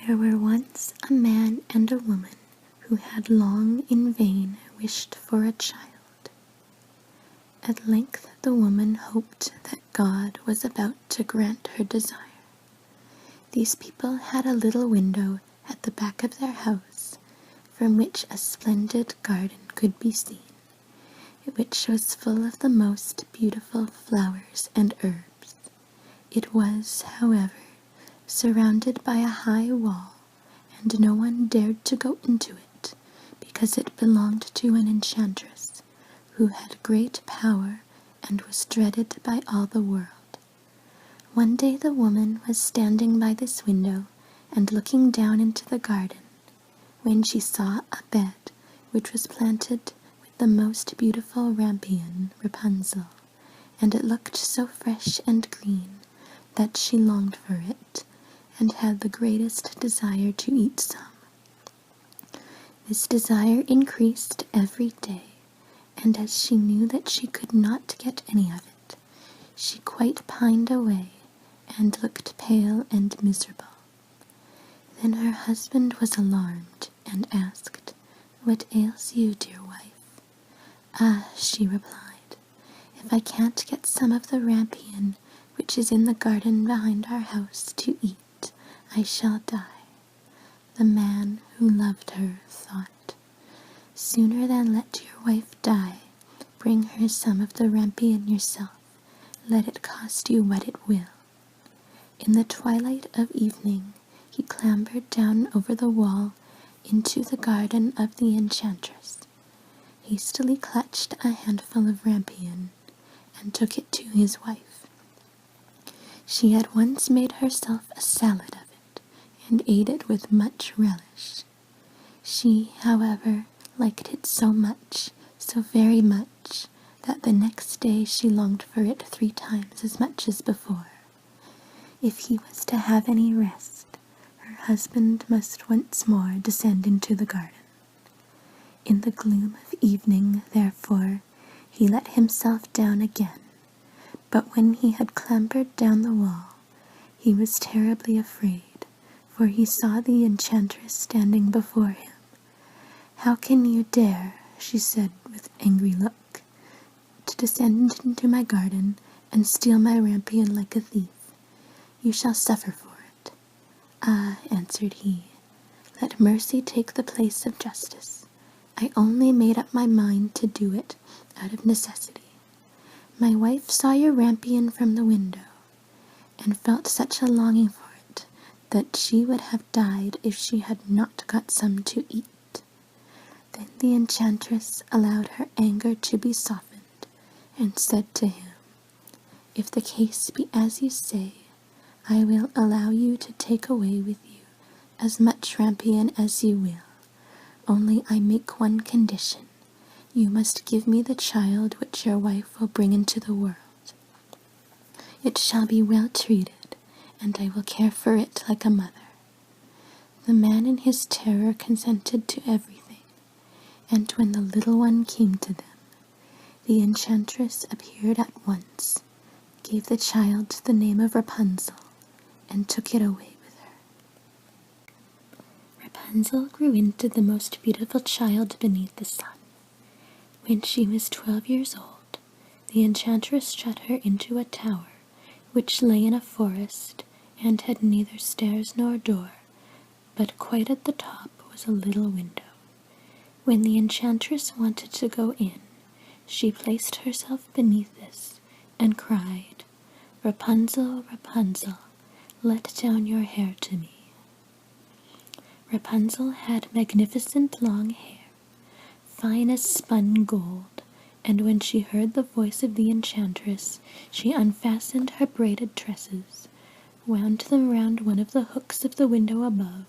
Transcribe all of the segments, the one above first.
There were once a man and a woman who had long in vain wished for a child. At length the woman hoped that God was about to grant her desire. These people had a little window at the back of their house, from which a splendid garden could be seen, which was full of the most beautiful flowers and herbs. It was, however, surrounded by a high wall, and no one dared to go into it, because it belonged to an enchantress, who had great power and was dreaded by all the world. One day the woman was standing by this window and looking down into the garden, when she saw a bed which was planted with the most beautiful rampion, Rapunzel, and it looked so fresh and green that she longed for it, and had the greatest desire to eat some. This desire increased every day, and as she knew that she could not get any of it, she quite pined away and looked pale and miserable. Then her husband was alarmed and asked, "What ails you, dear wife?" "Ah," she replied, "if I can't get some of the rampion which is in the garden behind our house to eat, I shall die." The man who loved her thought, "Sooner than let your wife die, bring her some of the rampion yourself, let it cost you what it will." In the twilight of evening he clambered down over the wall into the garden of the enchantress, hastily clutched a handful of rampion, and took it to his wife. She at once made herself a salad of it, and ate it with much relish. She, however, liked it so much, so very much, that the next day she longed for it 3 times as much as before. If he was to have any rest, her husband must once more descend into the garden. In the gloom of evening, therefore, he let himself down again, but when he had clambered down the wall, he was terribly afraid, for he saw the enchantress standing before him. "How can you dare," she said with angry look, "to descend into my garden and steal my rampion like a thief? You shall suffer for it." "Ah," answered he, "let mercy take the place of justice. I only made up my mind to do it out of necessity. My wife saw your rampion from the window, and felt such a longing for it that she would have died if she had not got some to eat." Then the enchantress allowed her anger to be softened, and said to him, "If the case be as you say, I will allow you to take away with you as much rampion as you will. Only I make one condition. You must give me the child which your wife will bring into the world. It shall be well treated, and I will care for it like a mother." The man in his terror consented to everything, and when the little one came to them, the enchantress appeared at once, gave the child the name of Rapunzel, and took it away with her. Rapunzel grew into the most beautiful child beneath the sun. When she was 12 years old, the enchantress shut her into a tower, which lay in a forest, and had neither stairs nor door, but quite at the top was a little window. When the enchantress wanted to go in, she placed herself beneath this, and cried, "Rapunzel, Rapunzel, let down your hair to me." Rapunzel had magnificent long hair, fine as spun gold, and when she heard the voice of the enchantress, she unfastened her braided tresses, wound them round one of the hooks of the window above,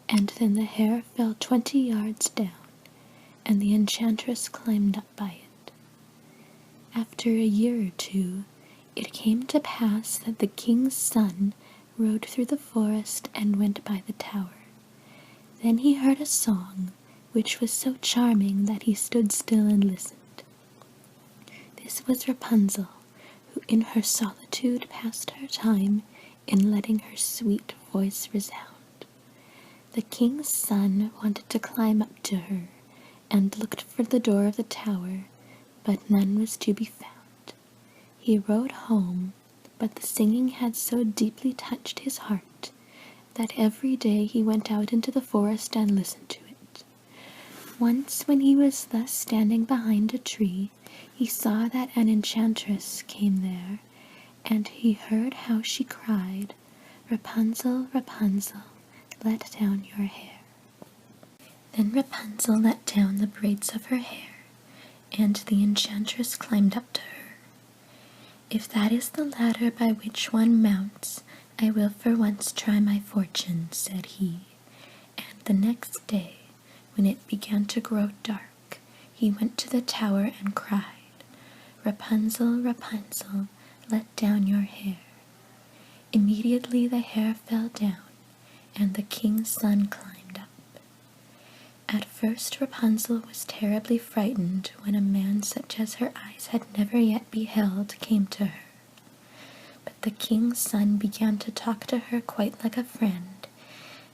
and then the hair fell 20 yards down, and the enchantress climbed up by it. After a year or 2, it came to pass that the king's son rode through the forest and went by the tower. Then he heard a song, which was so charming that he stood still and listened. This was Rapunzel, who in her solitude passed her time in letting her sweet voice resound. The king's son wanted to climb up to her, and looked for the door of the tower, but none was to be found. He rode home, but the singing had so deeply touched his heart that every day he went out into the forest and listened to it. Once, when he was thus standing behind a tree, he saw that an enchantress came there, and he heard how she cried, "Rapunzel, Rapunzel, let down your hair." Then Rapunzel let down the braids of her hair, and the enchantress climbed up to her. "If that is the ladder by which one mounts, I will for once try my fortune," said he. And the next day, when it began to grow dark, he went to the tower and cried, "Rapunzel, Rapunzel, let down your hair." Immediately the hair fell down, and the king's son climbed up. At first Rapunzel was terribly frightened when a man such as her eyes had never yet beheld came to her. But the king's son began to talk to her quite like a friend,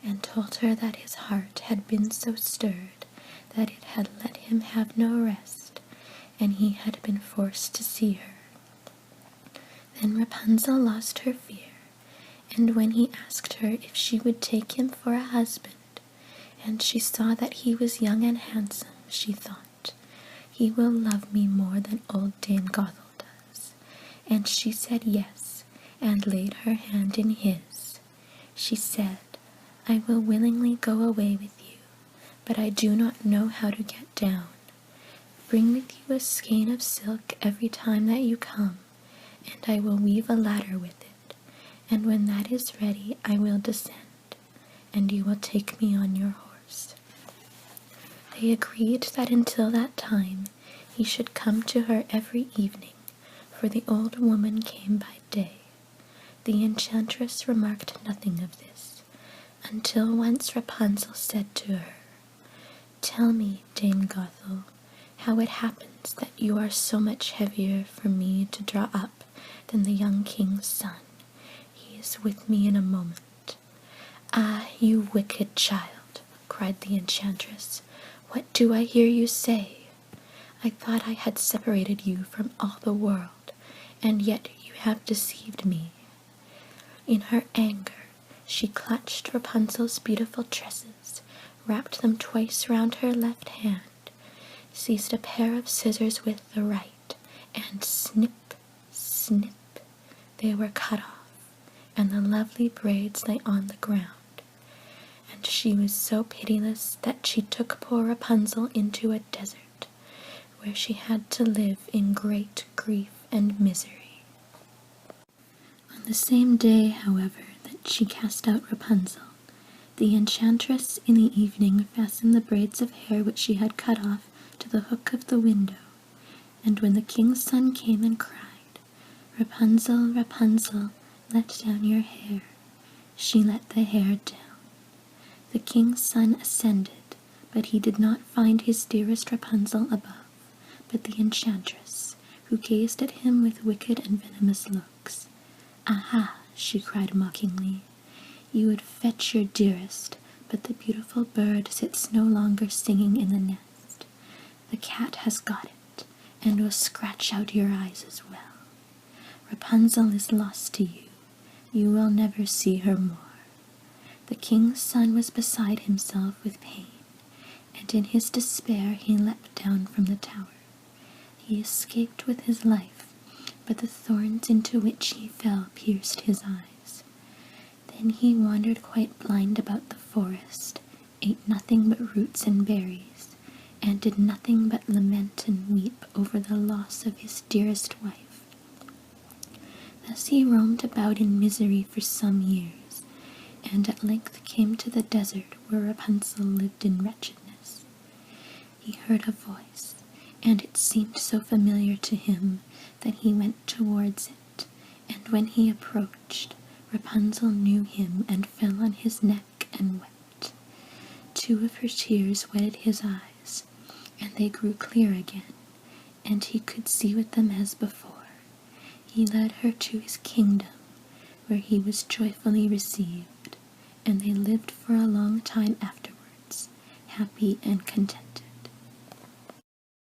and told her that his heart had been so stirred that it had let him have no rest, and he had been forced to see her. Then Rapunzel lost her fear, and when he asked her if she would take him for a husband, and she saw that he was young and handsome, she thought, "He will love me more than old Dame Gothel does." And she said yes, and laid her hand in his. She said, "I will willingly go away with you, but I do not know how to get down. Bring with you a skein of silk every time that you come, and I will weave a ladder with it, and when that is ready I will descend, and you will take me on your horse." They agreed that until that time he should come to her every evening, for the old woman came by day. The enchantress remarked nothing of this, until once Rapunzel said to her, "Tell me, Dame Gothel, how it happens that you are so much heavier for me to draw up than the young king's son. He is with me in a moment." "Ah, you wicked child," cried the enchantress, "what do I hear you say? I thought I had separated you from all the world, and yet you have deceived me." In her anger, she clutched Rapunzel's beautiful tresses, wrapped them twice round her left hand, seized a pair of scissors with the right, and snip, snip, they were cut off, and the lovely braids lay on the ground. And she was so pitiless that she took poor Rapunzel into a desert, where she had to live in great grief and misery. On the same day, however, that she cast out Rapunzel, the enchantress in the evening fastened the braids of hair which she had cut off to the hook of the window, and when the king's son came and cried, "Rapunzel, Rapunzel, let down your hair," she let the hair down. The king's son ascended, but he did not find his dearest Rapunzel above, but the enchantress, who gazed at him with wicked and venomous looks. "Aha!" she cried mockingly, "you would fetch your dearest, but the beautiful bird sits no longer singing in the nest. The cat has got it, and will scratch out your eyes as well. Rapunzel is lost to you. You will never see her more." The king's son was beside himself with pain, and in his despair he leapt down from the tower. He escaped with his life, but the thorns into which he fell pierced his eyes. Then he wandered quite blind about the forest, ate nothing but roots and berries, and did nothing but lament and weep over the loss of his dearest wife. Thus he roamed about in misery for some years, and at length came to the desert where Rapunzel lived in wretchedness. He heard a voice, and it seemed so familiar to him that he went towards it, and when he approached, Rapunzel knew him and fell on his neck and wept. 2 of her tears wetted his eyes, and they grew clear again, and he could see with them as before. He led her to his kingdom, where he was joyfully received, and they lived for a long time afterwards, happy and contented.